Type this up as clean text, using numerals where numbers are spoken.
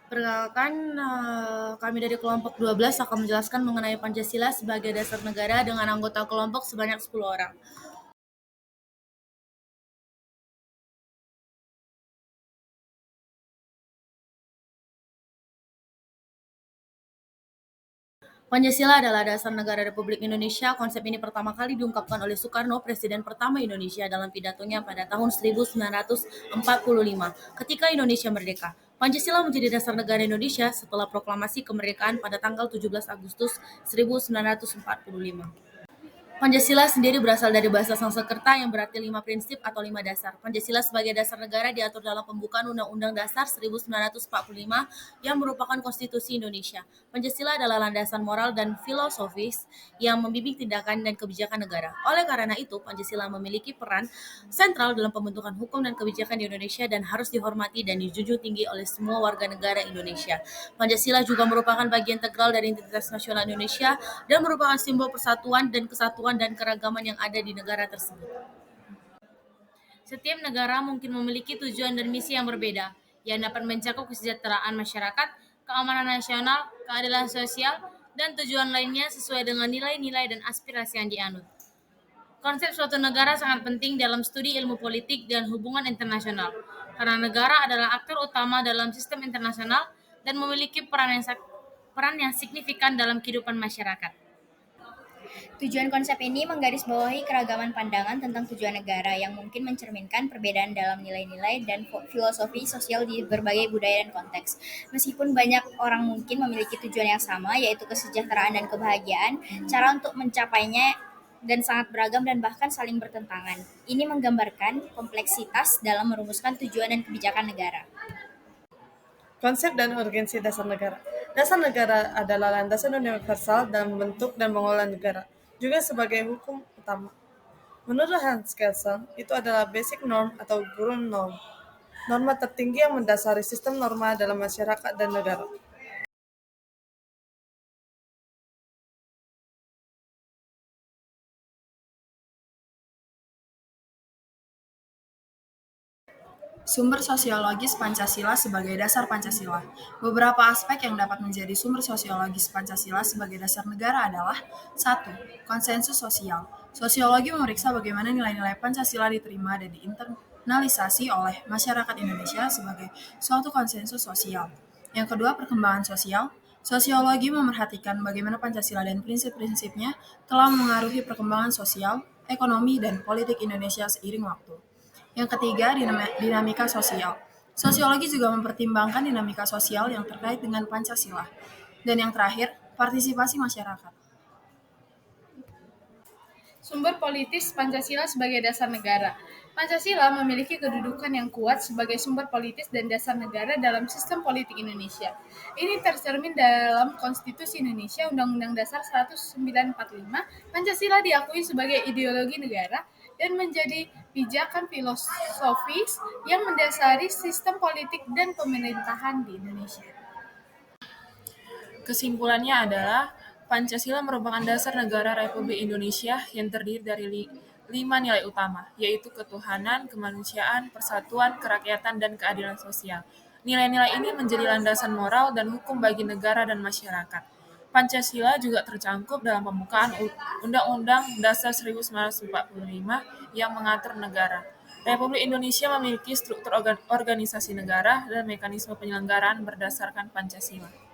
Perkenalkan, kami dari kelompok 12 akan menjelaskan mengenai Pancasila sebagai dasar negara dengan anggota kelompok sebanyak 10 orang. Pancasila adalah dasar negara Republik Indonesia. Konsep ini pertama kali diungkapkan oleh Soekarno, Presiden pertama Indonesia, dalam pidatonya pada tahun 1945 ketika Indonesia merdeka. Pancasila menjadi dasar negara Indonesia setelah proklamasi kemerdekaan pada tanggal 17 Agustus 1945. Pancasila sendiri berasal dari bahasa Sanskerta yang berarti 5 prinsip atau 5 dasar. Pancasila sebagai dasar negara diatur dalam pembukaan Undang-Undang Dasar 1945 yang merupakan konstitusi Indonesia. Pancasila adalah landasan moral dan filosofis yang membimbing tindakan dan kebijakan negara. Oleh karena itu, Pancasila memiliki peran sentral dalam pembentukan hukum dan kebijakan di Indonesia dan harus dihormati dan dijunjung tinggi oleh semua warga negara Indonesia. Pancasila juga merupakan bagian integral dari identitas nasional Indonesia dan merupakan simbol persatuan dan kesatuan dan keragaman yang ada di negara tersebut. Setiap negara mungkin memiliki tujuan dan misi yang berbeda, yang dapat mencakup kesejahteraan masyarakat, keamanan nasional, keadilan sosial, dan tujuan lainnya sesuai dengan nilai-nilai dan aspirasi yang dianut. Konsep suatu negara sangat penting dalam studi ilmu politik dan hubungan internasional, karena negara adalah aktor utama dalam sistem internasional dan memiliki peran yang signifikan dalam kehidupan masyarakat. Tujuan konsep ini menggarisbawahi keragaman pandangan tentang tujuan negara yang mungkin mencerminkan perbedaan dalam nilai-nilai dan filosofi sosial di berbagai budaya dan konteks. Meskipun banyak orang mungkin memiliki tujuan yang sama, yaitu kesejahteraan dan kebahagiaan, cara untuk mencapainya dan sangat beragam dan bahkan saling bertentangan. Ini menggambarkan kompleksitas dalam merumuskan tujuan dan kebijakan negara. Konsep dan urgensi dasar negara. Dasar negara adalah landasan universal dalam membentuk dan mengelola negara, juga sebagai hukum utama. Menurut Hans Kelsen, itu adalah basic norm atau Grundnorm, norma tertinggi yang mendasari sistem norma dalam masyarakat dan negara. Sumber sosiologis Pancasila sebagai dasar Pancasila. Beberapa aspek yang dapat menjadi sumber sosiologis Pancasila sebagai dasar negara adalah: 1. Konsensus sosial. Sosiologi memeriksa bagaimana nilai-nilai Pancasila diterima dan diinternalisasi oleh masyarakat Indonesia sebagai suatu konsensus sosial. Yang kedua, perkembangan sosial. Sosiologi memerhatikan bagaimana Pancasila dan prinsip-prinsipnya telah mengaruhi perkembangan sosial, ekonomi, dan politik Indonesia seiring waktu. Yang ketiga, dinamika sosial. Sosiologi juga mempertimbangkan dinamika sosial yang terkait dengan Pancasila. Dan yang terakhir, partisipasi masyarakat. Sumber politis Pancasila sebagai dasar negara. Pancasila memiliki kedudukan yang kuat sebagai sumber politis dan dasar negara dalam sistem politik Indonesia. Ini tercermin dalam Konstitusi Indonesia Undang-Undang Dasar 1945. Pancasila diakui sebagai ideologi negara dan menjadi pijakan filosofis yang mendasari sistem politik dan pemerintahan di Indonesia. Kesimpulannya adalah Pancasila merupakan dasar negara Republik Indonesia yang terdiri dari 5 nilai utama, yaitu ketuhanan, kemanusiaan, persatuan, kerakyatan, dan keadilan sosial. Nilai-nilai ini menjadi landasan moral dan hukum bagi negara dan masyarakat. Pancasila juga tercangkup dalam pembukaan Undang-Undang Dasar 1945 yang mengatur negara. Republik Indonesia memiliki struktur organisasi negara dan mekanisme penyelenggaraan berdasarkan Pancasila.